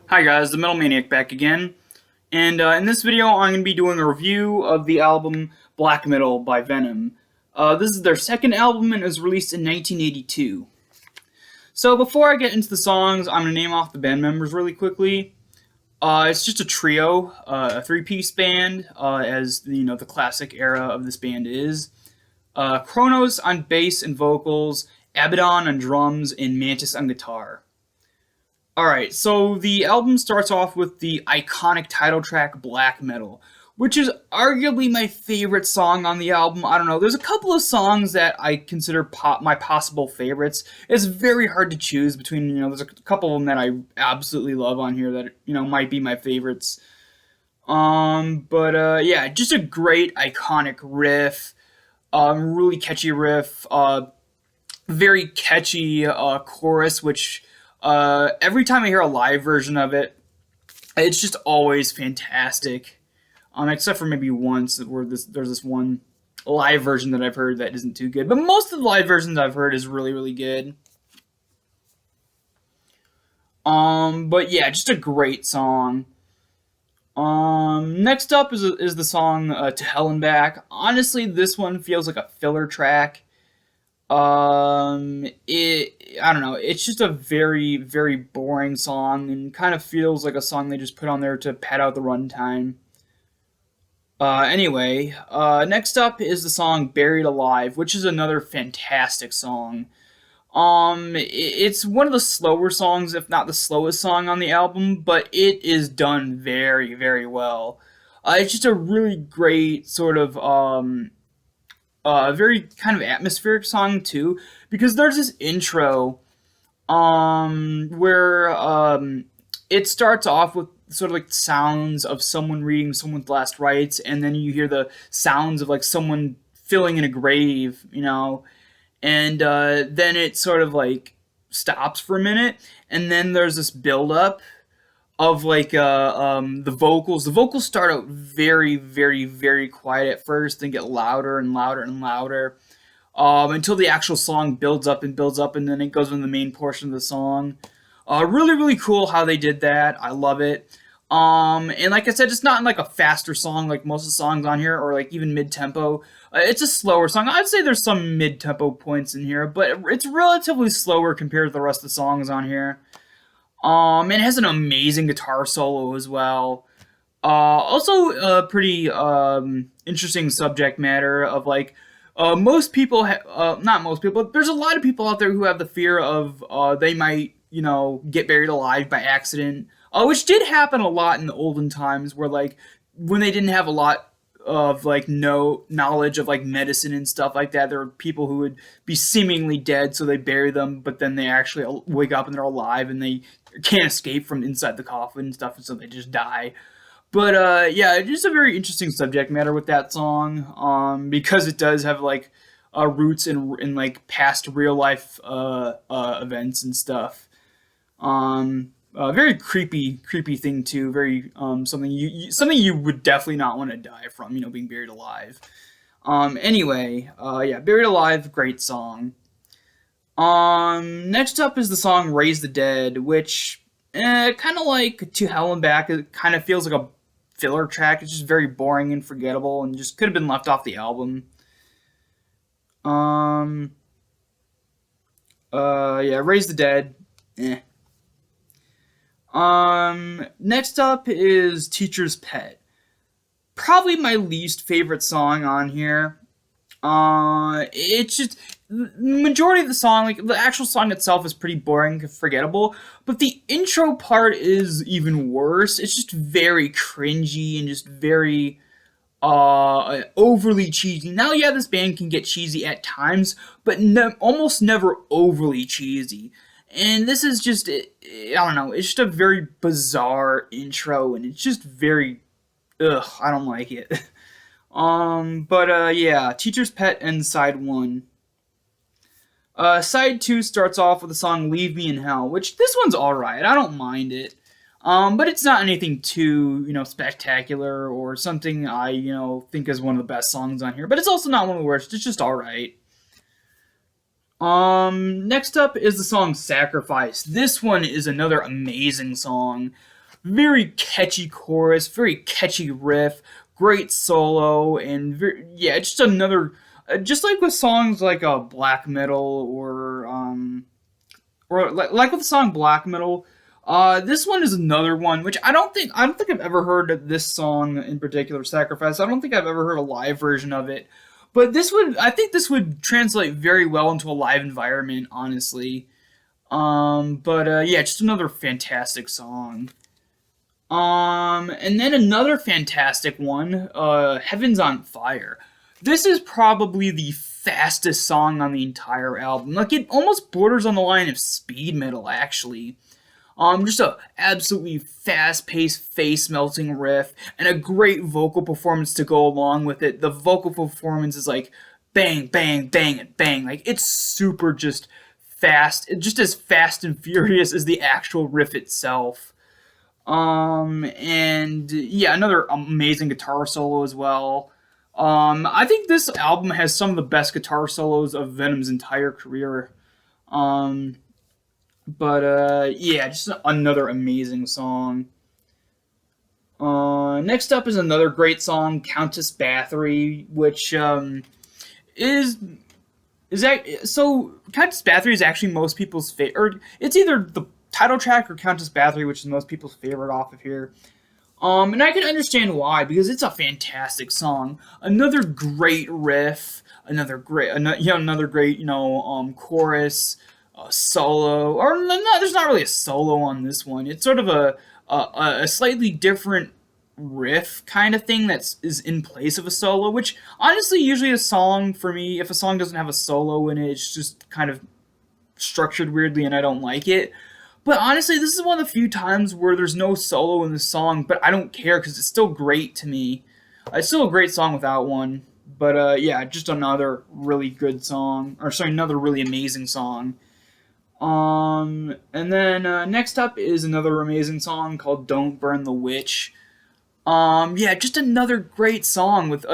Hi guys, the Metal Maniac back again, and in this video I'm going to be doing a review of the album Black Metal by Venom. This is their second album and it was released in 1982. So before I get into the songs, I'm going to name off the band members really quickly. It's just a trio, a three-piece band, as the classic era of this band is. Kronos on bass and vocals, Abaddon on drums, and Mantis on guitar. Alright, so the album starts off with the iconic title track, Black Metal, which is arguably my favorite song on the album. I don't know, there's a couple of songs that I consider my possible favorites. It's very hard to choose between, there's a couple of them that I absolutely love on here that, might be my favorites. Yeah, just a great iconic riff, really catchy riff, very catchy chorus, which every time I hear a live version of it, it's just always fantastic. Except for maybe once where there's this one live version that I've heard that isn't too good. But most of the live versions I've heard is really, really good. But yeah, just a great song. Next up is the song To Hell and Back. Honestly, this one feels like a filler track. I don't know, it's just a very, very boring song and kind of feels like a song they just put on there to pad out the runtime. Next up is the song Buried Alive, which is another fantastic song. It's one of the slower songs, if not the slowest song on the album, but it is done very, very well. It's just a really great sort of, very kind of atmospheric song too, because there's this intro where it starts off with sort of like sounds of someone reading someone's last rites, and then you hear the sounds of like someone filling in a grave, and then it sort of like stops for a minute, and then there's this build up of like the vocals. The vocals start out very, very, very quiet at first, then get louder and louder and louder, until the actual song builds up and builds up, and then it goes into the main portion of the song. Really, really cool how they did that. I love it. And like I said, it's not like a faster song like most of the songs on here, or like even mid-tempo. It's a slower song. I'd say there's some mid-tempo points in here, but it's relatively slower compared to the rest of the songs on here. It has an amazing guitar solo as well. Also a pretty interesting subject matter of like most people, not most people, but there's a lot of people out there who have the fear of they might, get buried alive by accident, which did happen a lot in the olden times, where like when they didn't have a lot of like no knowledge of like medicine and stuff like that, there were people who would be seemingly dead, so they bury them, but then they actually wake up and they're alive and they can't escape from inside the coffin and stuff, and so they just die. But yeah, just a very interesting subject matter with that song, because it does have like roots in like past real life events and stuff. Very creepy thing too. Very something you would definitely not want to die from. Being buried alive. Yeah, Buried Alive, great song. Next up is the song Raise the Dead, which kind of like To Hell and Back. It kind of feels like a filler track. It's just very boring and forgettable, and just could have been left off the album. Yeah, Raise the Dead. Next up is Teacher's Pet. Probably my least favorite song on here. It's just, the majority of the song, like the actual song itself is pretty boring and forgettable, but the intro part is even worse. It's just very cringy and just very overly cheesy. Now, yeah, this band can get cheesy at times, but almost never overly cheesy. And this is just, I don't know, it's just a very bizarre intro, and it's just very, I don't like it. Yeah, Teacher's Pet and Side 1. Side 2 starts off with the song Leave Me in Hell, which this one's alright, I don't mind it. But it's not anything too, spectacular or something I, think is one of the best songs on here. But it's also not one of the worst, it's just alright. Next up is the song Sacrifice. This one is another amazing song. very catchy chorus, very catchy riff, great solo, and yeah, just another, just like with songs like black metal or like with the song Black Metal. This one is another one which I don't think I've ever heard of this song in particular, Sacrifice. I don't think I've ever heard a live version of it, but I think this would translate very well into a live environment, honestly. But yeah, just another fantastic song. And then another fantastic one, Heaven's on Fire. This is probably the fastest song on the entire album. Like, it almost borders on the line of speed metal, actually. Just a absolutely fast-paced, face-melting riff, and a great vocal performance to go along with it. The vocal performance is like bang, bang, bang, and bang. Like, it's super just fast, just as fast and furious as the actual riff itself. And yeah, another amazing guitar solo as well. I think this album has some of the best guitar solos of Venom's entire career. Um, but yeah, just another amazing song. Next up is another great song, Countess Bathory, which is so Countess Bathory is actually most people's favorite. Or it's either the title track or Countess Bathory, which is most people's favorite off of here. And I can understand why, because it's a fantastic song. Another great riff, another great, chorus, solo, or no, there's not really a solo on this one. It's sort of a slightly different riff kind of thing is in place of a solo, which honestly, usually a song for me, if a song doesn't have a solo in it, it's just kind of structured weirdly and I don't like it. But honestly, this is one of the few times where there's no solo in the song, but I don't care because it's still great to me. It's still a great song without one. But yeah, just another really good song. Or sorry, another really amazing song. And then next up is another amazing song called Don't Burn the Witch. Yeah, just another great song with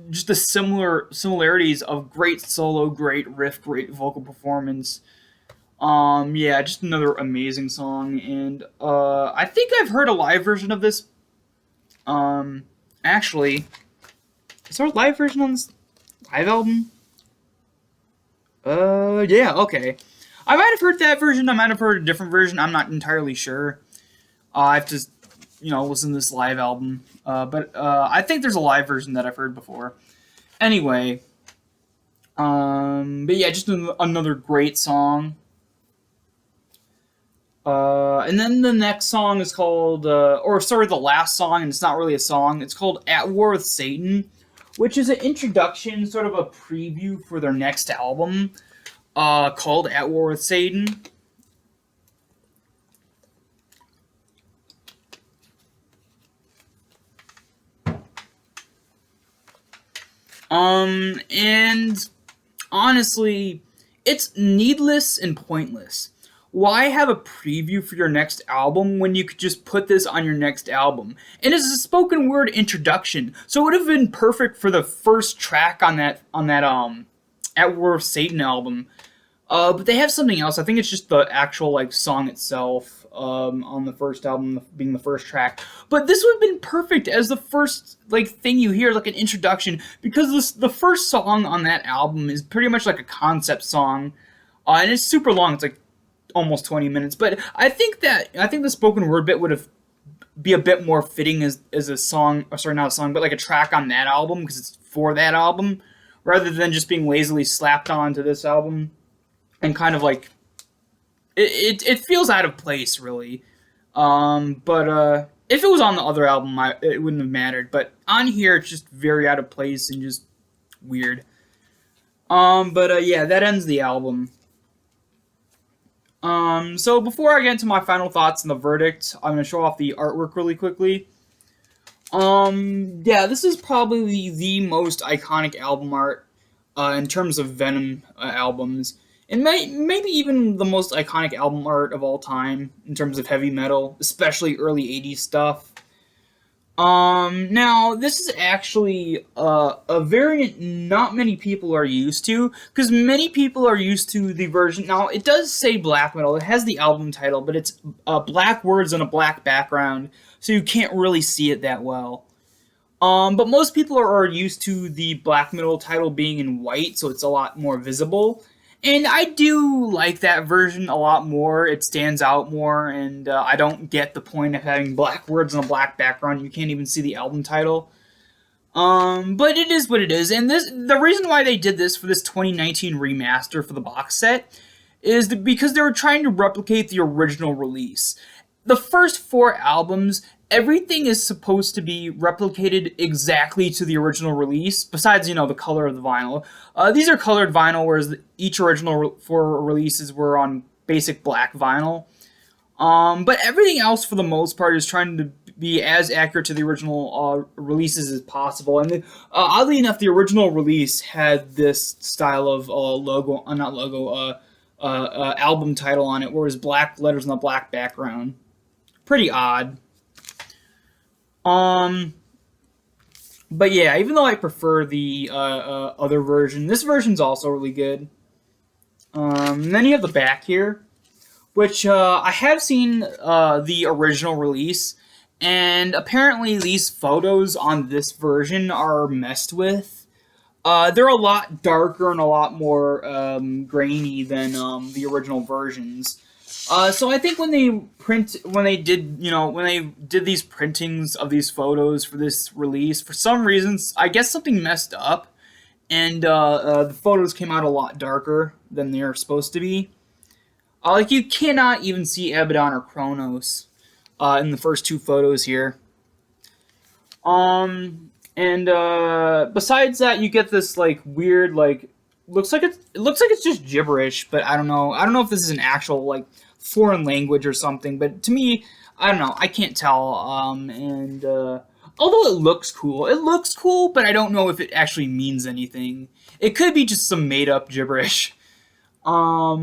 just the similarities of great solo, great riff, great vocal performance. Yeah, just another amazing song, and I think I've heard a live version of this. Actually, is there a live version on this live album? Yeah, okay. I might have heard that version. I might have heard a different version. I'm not entirely sure. I have to, listen to this live album. But I think there's a live version that I've heard before. Anyway, but yeah, just another great song. And then the next song is called, the last song, and it's not really a song. It's called At War with Satan, which is an introduction, sort of a preview for their next album, called At War with Satan. And honestly, it's needless and pointless. Why have a preview for your next album when you could just put this on your next album? And it's a spoken word introduction, so it would have been perfect for the first track on that At War of Satan album. But they have something else. I think it's just the actual song itself on the first album being the first track. But this would have been perfect as the first thing you hear, like an introduction, because the first song on that album is pretty much like a concept song, and it's super long. It's like almost 20 minutes, but I think the spoken word bit would be a bit more fitting as a song, or sorry, not a song, but like a track on that album, because it's for that album, rather than just being lazily slapped onto this album, and kind of it feels out of place, really. But if it was on the other album, it wouldn't have mattered, but on here, it's just very out of place and just weird. But yeah, that ends the album. So before I get into my final thoughts and the verdict, I'm going to show off the artwork really quickly. Yeah, this is probably the most iconic album art, in terms of Venom albums. And maybe even the most iconic album art of all time, in terms of heavy metal, especially early 80s stuff. Now this is actually a variant not many people are used to, because many people are used to the version. Now it does say black metal. It has the album title, but it's black words on a black background, so you can't really see it that well. But most people are used to the black metal title being in white, so it's a lot more visible. And I do like that version a lot more. It stands out more, and I don't get the point of having black words on a black background. You can't even see the album title. But it is what it is. And the reason why they did this for this 2019 remaster for the box set is because they were trying to replicate the original release. The first four albums, everything is supposed to be replicated exactly to the original release, besides, the color of the vinyl. These are colored vinyl, whereas each original four releases were on basic black vinyl. But everything else, for the most part, is trying to be as accurate to the original releases as possible. And oddly enough, the original release had this style of logo, not logo, album title on it, where it was black letters on a black background. Pretty odd. But yeah, even though I prefer the other version, this version's also really good. And then you have the back here, which I have seen the original release, and apparently these photos on this version are messed with. They're a lot darker and a lot more grainy than the original versions. So I think when they did these printings of these photos for this release, for some reasons, I guess something messed up, and the photos came out a lot darker than they're supposed to be. Like, you cannot even see Abaddon or Kronos in the first two photos here. And besides that, you get this like weird looks like it's just gibberish, but I don't know. I don't know if this is an actual like foreign language or something, but to me, I don't know. I can't tell. Although it looks cool, but I don't know if it actually means anything. It could be just some made up gibberish. What's...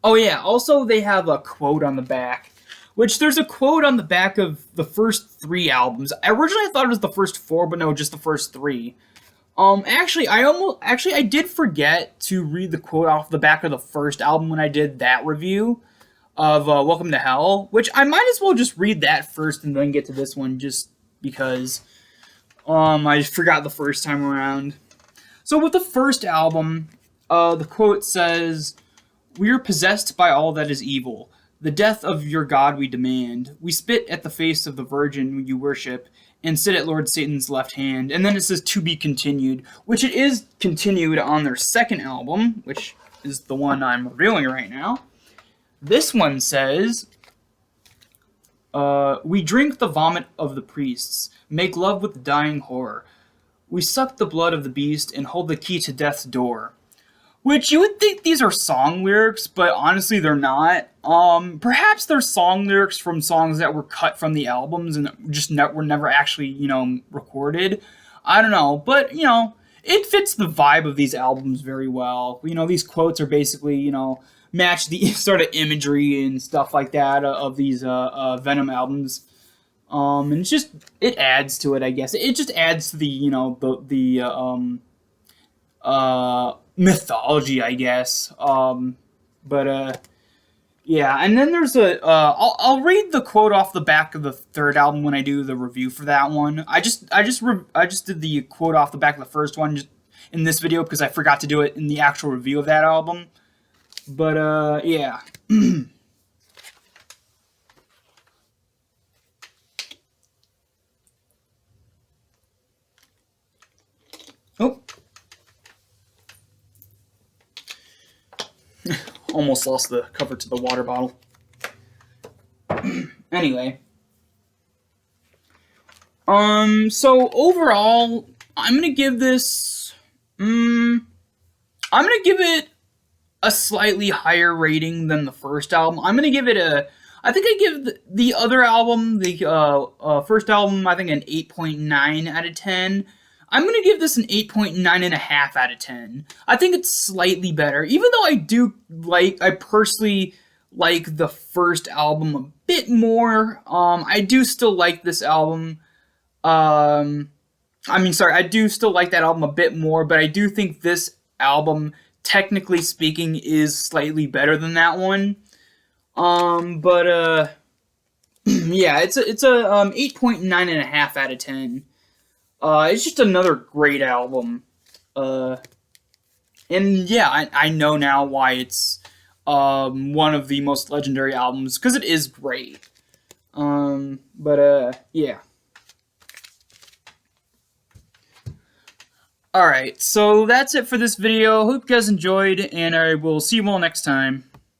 Oh yeah, also they have a quote on the back, which there's a quote on the back of the first three albums. Originally I thought it was the first four, but no, just the first three. I did forget to read the quote off the back of the first album when I did that review of Welcome to Hell, which I might as well just read that first and then get to this one, just because I forgot the first time around. So with the first album, the quote says, "We are possessed by all that is evil. The death of your God we demand. We spit at the face of the Virgin you worship, and sit at Lord Satan's left hand." And then it says, "To be continued," which it is continued on their second album, which is the one I'm reviewing right now. This one says, "We drink the vomit of the priests, make love with the dying horror. We suck the blood of the beast and hold the key to death's door." Which you would think these are song lyrics, but honestly they're not. Perhaps they're song lyrics from songs that were cut from the albums and just were never actually, recorded. I don't know, but, it fits the vibe of these albums very well. These quotes are basically, match the sort of imagery and stuff like that of these Venom albums. And it adds to it, I guess. It just adds to the mythology, I guess. Yeah, and then there's I'll read the quote off the back of the third album when I do the review for that one. I just did the quote off the back of the first one just in this video because I forgot to do it in the actual review of that album. But yeah. Oh. Almost lost the cover to the water bottle. Anyway. So overall, I'm gonna give this... I'm gonna give it a slightly higher rating than the first album. I'm gonna give it a... I think I give the other album, the first album, I think an 8.9 out of 10. I'm going to give this an 8.9.5 out of 10. I think it's slightly better. Even though I personally like the first album a bit more. I do still like this album. I do still like that album a bit more, but I do think this album, technically speaking, is slightly better than that one. But yeah, it's a 8.9.5 out of 10. It's just another great album. Uh, and yeah, I know now why it's one of the most legendary albums, because it is great. But yeah. Alright, so that's it for this video. Hope you guys enjoyed, and I will see you all next time.